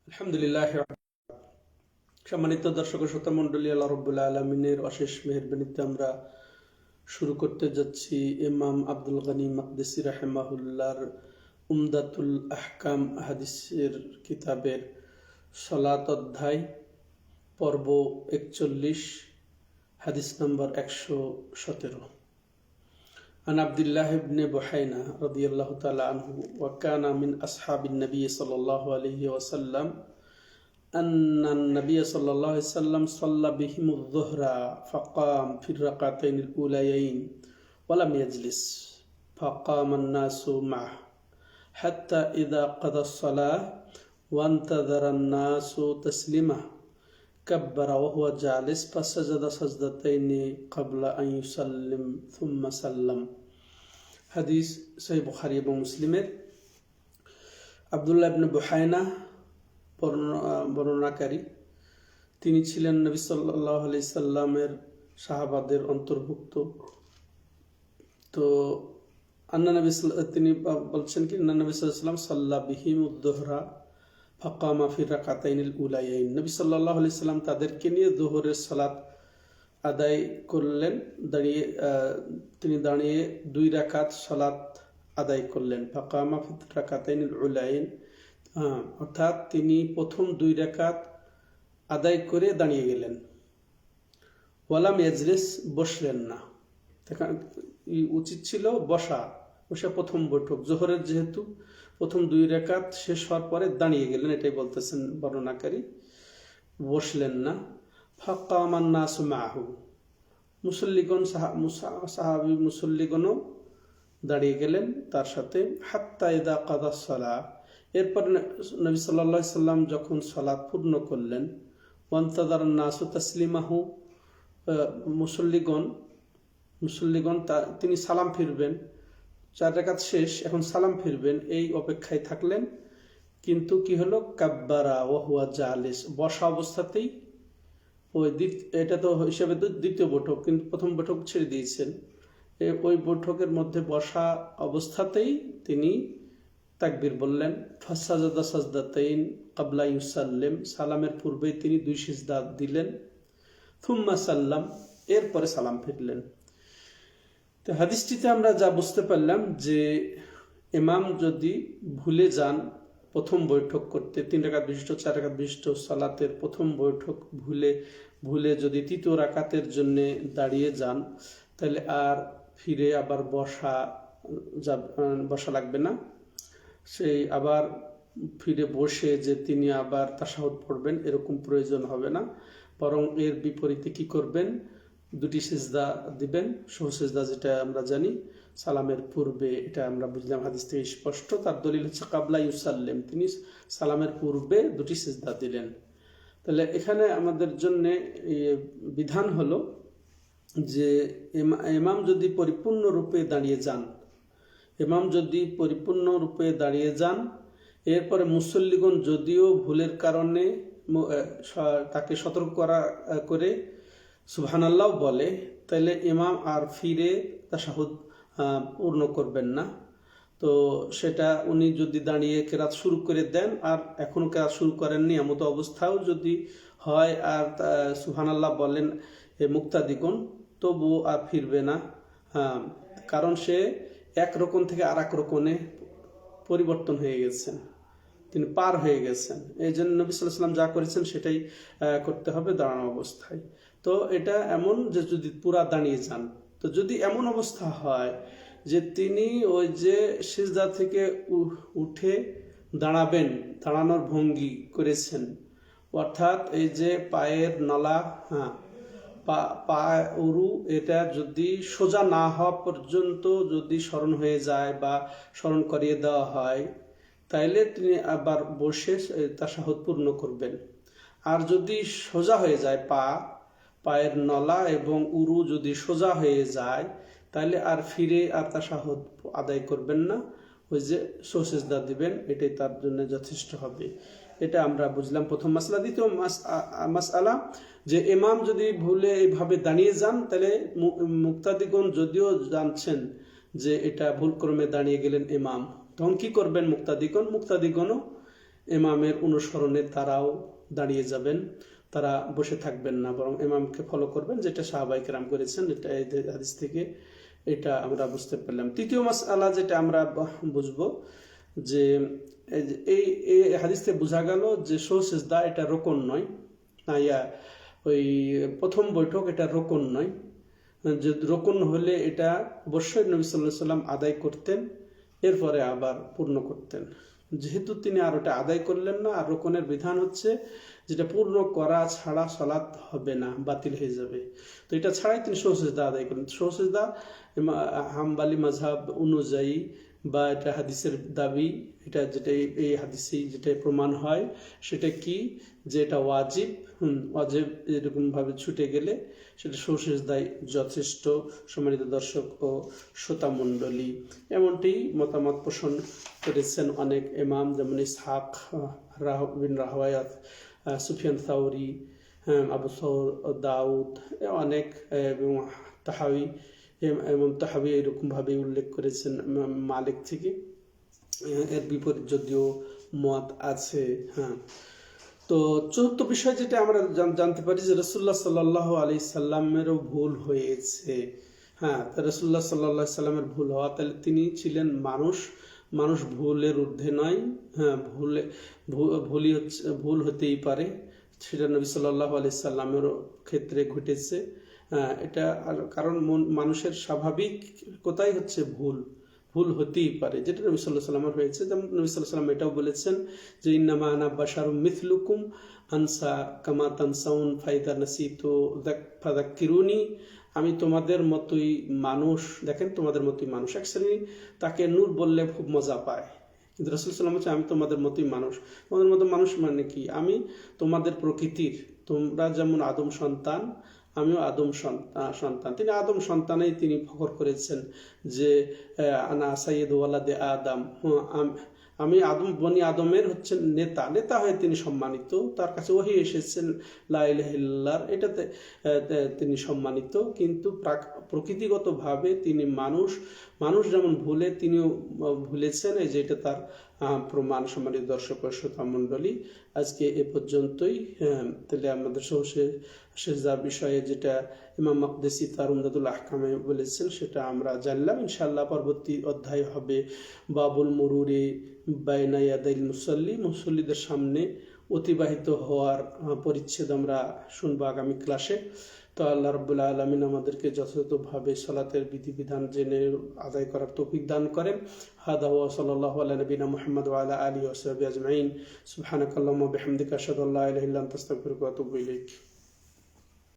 আলহামদুলিল্লাহ। সম্মানিত দর্শক ও শ্রোতা মণ্ডলী, আল্লাহ রাব্বুল আলামিনের অশেষ মেহেরবানিতে আমরা শুরু করতে যাচ্ছি ইমাম আব্দুল গনি মাকদিসি রাহিমাহুল্লাহর উমদাতুল আহকাম হাদিসের কিতাবের সালাত অধ্যায়, পর্ব 41, হাদিস নম্বর 117। عن عبد الله بن بحينة رضي الله تعالى عنه وكان من أصحاب النبي صلى الله عليه وسلم أن النبي صلى الله عليه وسلم صلى بهم الظهر فقام في الركعتين الأوليين ولم يجلس فقام الناس معه حتى إذا قضى الصلاة وانتظر الناس تسليمه كبر وهو جالس فسجد سجدتين قبل أن يسلم ثم سلم। হাদিস সহিহ বুখারী এবং মুসলিমের। আব্দুল্লাহ ইবনে বুহাইনা বর্ণনাকারী, তিনি ছিলেন নবী সাল্লাল্লাহু আলাইহি সাল্লামের সাহাবাদের অন্তর্ভুক্ত। তো তিনি বলছেন কি, নবী সাল্লাল্লাহু আলাইহি সাল্লাম সাল্লা বিহিমুদ দুহরা ফাকামা ফি রাকাতাইনিল উলায়াইন, নবী সাল্লাল্লাহু আলাইহি সাল্লাম তাদেরকে নিয়ে যোহরের সালাত আদায় করলেন। তিনি দাঁড়িয়ে 2 রাকাত সালাত আদায় করলেন। ফাকামা ফি রাকাতাইনিল উলায়াইন, অর্থাৎ তিনি প্রথম 2 রাকাত আদায় করে দাঁড়িয়ে গেলেন। ওয়ালাম ইয়াজলিস, বসলেন না। উচিত ছিল বসা প্রথম বৈঠক। জোহরের যেহেতু প্রথম 2 রাকাত শেষ হওয়ার পরে দাঁড়িয়ে গেলেন, এটাই বলতেছেন বর্ণনাকারী, বসলেন না। ফাকামান নাসু মাহু, মুসল্লিগণ সাহাবী মুসল্লিগণও দাঁড়িয়ে গেলেন তার সাথে। হাত্তা ইদা কাদা সালাহ, এরপর নবী সাল্লাল্লাহু আলাইহি সাল্লাম যখন সালাত পূর্ণ করলেন, ওয়ান্তাযার নাসু তাসলিমাহু, মুসল্লিগণ তিনি সালাম ফিরবেন, 4 রাকাত শেষ, এখন সালাম ফিরবেন, এই অপেক্ষায় থাকলেন। কিন্তু কি হলো, কাব্বারা ওয়া হুয়া জালিস, বসা অবস্থাতেই, এটা তো হিসাবে তো দ্বিতীয় বৈঠক, কিন্তু প্রথম বৈঠক ছেড়ে দিয়েছেন, ওই বৈঠকের মধ্যে বসা অবস্থাতেই তিনি তাকবীর বললেন। ফাসাজাদা সাজদাতাইন ক্বাবলা ইউসাল্লিম, সালামের পূর্বেই তিনি 2 সিজদা দিলেন। থুম্মা সাল্লাম, এরপরে সালাম ফিরলেন। তো হাদিসটিতে আমরা যা বুঝতে পারলাম যে ইমাম যদি ভুলে যান প্রথম বৈঠক করতে, 3 রাকাত বিশিষ্ট 4 রাকাত বিশিষ্ট সালাতের প্রথম বৈঠক ভুলে যদি 3য় রাকাতের জন্য দাঁড়িয়ে যান, তাহলে আর ফিরে আবার বসা লাগবে না। সেই আবার ফিরে বসে যে তিনি আবার তাশাহুদ পড়বেন, এরকম প্রয়োজন হবে না। বরং এর বিপরীতে কি করবেন, 2টি সিজদা দিবেন, সহজ সিজদা যেটা আমরা জানি সালামের পূর্বে। এটা আমরা বুঝলাম হাদিস থেকে স্পষ্ট। তার দলিল হচ্ছে কাবলা ইউসাল্লিম, তিনি সালামের পূর্বে 2টি সিজদা দিলেন। তাহলে এখানে আমাদের জন্য বিধান হলো যে ইমাম যদি পরিপূর্ণরূপে দাঁড়িয়ে যান, এরপরে মুসল্লিগণ যদিও ভুলের কারণে তাকে সতর্ক করে সুবহানাল্লাহ বলে, তাহলে ইমাম আর ফিরে তাশাহুদ পূর্ণ করবেন না। তো সেটা উনি যদি দাঁড়িয়ে কেরাত শুরু করে দেন আর এখনো কেরাত শুরু করেননি, এমতো অবস্থাও যদি হয় আর সুবহানাল্লাহ বলেন মুক্তাদিগণ, তবু আর ফিরবে না। কারণ সে এক রকম থেকে আর এক রকমে পরিবর্তন হয়ে গেছেন, তিনি পার হয়ে গেছেন। এই জন্য নবী সাল্লাল্লাহু আলাইহি ওয়াসাল্লাম যা করেছেন সেটাই করতে হবে দাঁড়ানো অবস্থায়। তো এটা এমন যে যদি পুরা দাঁড়িয়ে যান, তো যদি এমন অবস্থা হয় যে তিনি ওই যে সিজদা থেকে উঠে দাঁড়ানোর ভঙ্গি করেছেন, অর্থাৎ এই যে পায়ের নলা, পা উরু, এটা যদি সোজা না হওয়া পর্যন্ত যদি স্মরণ হয়ে যায় বা স্মরণ করিয়ে দেওয়া হয়, তাইলে তিনি আবার বসে তাশাহুদ পূর্ণ করবেন। আর যদি সোজা হয়ে যায়, পায়ের নলা এবং উরু যদি সোজা হয়ে যায়, তাহলে আর ফিরে আর তাশাহুদ আদায় করবেন না, ওই যে সিজদা দিবেন, এটাই তার জন্য যথেষ্ট হবে। এটা আমরা বুঝলাম প্রথম মাসলা। দ্বিতীয় মাসআলা, যে ইমাম যদি ভুলে এইভাবে দাঁড়িয়ে যান, তাহলে মুক্তাদিগণ যদিও জানছেন যে এটা ভুলক্রমে দাঁড়িয়ে গেলেন ইমাম, তখন কি করবেন মুক্তাদিগণও ইমামের অনুসরণে তারাও দাঁড়িয়ে যাবেন, তারা বসে থাকবেন না, বরং ইমামকে ফলো করবেন, যেটা সাহাবায়ে কেরাম করেছেন। এটা এই হাদিস থেকে এটা আমরা বুঝতে পারলাম। তৃতীয় মাসআলা যেটা আমরা বুঝবো যে এই এই হাদিস থেকে বোঝা গেল যে সহসিজদা এটা রোকন নয়, ওই প্রথম বৈঠক এটা রোকন নয়। যে রোকন হলে এটা অবশ্যই নবী সাল্লাল্লাহু আলাইহি সাল্লাম আদায় করতেন, এরপরে আবার পূর্ণ করতেন। যেহেতু তিনি আর ওটা আদায় করলেন না, আর রোকনের বিধান হচ্ছে যেটা পূর্ণ করা ছাড়া সালাত হবে না, বাতিল হয়ে যাবে, তো এটা ছাড়াই তিনি সহসিজদা আদায় করলেন। সহসিজদা হাম্বলি মাযহাব অনুযায়ী বা এটা হাদিসের দাবি, এটা যেটা এই হাদিসে যেটা প্রমাণ হয় সেটা কি, যে এটা ওয়াজিব। ওয়াজিব এরকম ভাবে ছুটে গেলে সেটা সহসিজদাই যথেষ্ট। সম্মানিত দর্শক ও শ্রোতা মণ্ডলী, এমনটি মতামত পোষণ করেছেন অনেক ইমাম, যেমন ইসহাক বিন রাহওয়ায়াত, সুফিয়ান থাওরি, আবু সৌর দাউদ, অনেক, এবং তাহাবি এবং তাহাবি এরকম ভাবে উল্লেখ করেছেন মালিক থেকে। এর বিপরীত যদিও মত আছে। তো চতুর্থ বিষয় যেটা আমরা জানতে পারি যে রাসূলুল্লাহ সাল্লাল্লাহু আলাইহি সাল্লামেরও ভুল হয়েছে। রাসূলুল্লাহ সাল্লাল্লাহু আলাইহি সাল্লামের ভুল হওয়া, তাহলে তিনি ছিলেন মানুষ ভুলের ঊর্ধ্বে নয়। ভুল হতেই পারে, সেটা নবী সাল্লাল্লাহু আলাইহি সাল্লামেরও ক্ষেত্রে ঘটেছে। এটা কারণ মানুষের স্বাভাবিক কোথায় হচ্ছে ভুল হতেই পারে, যেটা নবী সাল্লাল্লাহু আলাইহি সাল্লামের হয়েছে। যেমন নবী সাল্লাল্লাহু আলাইহি সাল্লাম এটাও বলেছেন যে ইন্নামা আনা বাশারুম মিথলুকুম আনসা কামা তানসাউন ফাইদা নাসিতু ফাযাক্কিরুনি, আমি তোমাদের মতোই মানুষ। দেখেন, তোমাদের মতোই মানুষ, এক শ্রেণী তাকে নূর বললে খুব মজা পায়, কিন্তু রাসূল সাল্লাল্লাহু আলাইহি ওয়াসাল্লাম আমি তোমাদের মতোই মানুষ। তোমাদের মতো মানুষ মানে কি, আমি তোমাদের প্রকৃতির, তোমরা যেমন আদম সন্তান আমিও আদম সন্তান। তিনি আদম সন্তানেই তিনি ফখর করেছেন যে আনা সাইয়্যিদু ওয়ালাদে আদম, আমি বনি আদমের হচ্ছেন নেতা হয়ে তিনি সম্মানিত। তার কাছে ওহী এসেছেন লা ইলাহা ইল্লাল্লাহ, এটাতে তিনি সম্মানিত। কিন্তু প্রকৃতিগতভাবে তিনি মানুষ যেমন ভুলে, তিনিও ভুলেছেন। এই যে এটা তার প্রমাণ। সম্মানিত দর্শক ও শ্রোতা মণ্ডলী, আজকে এ পর্যন্তই। তাহলে আমাদের সেজদা বিষয়ে যেটা ইমাম মাকদিসি তার উমদাতুল আহকামে বলেছেন সেটা আমরা জানলাম। ইনশাআল্লাহ পরবর্তী অধ্যায় হবে বাবুল মুরুরি বাইনা ইয়াদাইল মুসাল্লি, মুসল্লিদের সামনে অতিবাহিত হওয়ার পরিচ্ছেদ আমরা শুনবো আগামী ক্লাসে। তো আল্লাহ রাব্বুল আলামিন আমাদেরকে যথাযথভাবে সালাতের বিধিবিধান জেনে আদায় করার তৌফিক দান করেন। হাদা ওয়া সাল্লাল্লাহু আলা নবিনা মুহাম্মদ ওয়া আলা আলিহি ওয়া সাহবিহি আজমাইন। সুবহানাকাল্লাহুম্মা ওয়া বিহামদিকা আশহাদু আল্লা ইলাহা ইল্লা আনতা আস্তাগফিরুকা ওয়া আতুবু ইলাইক।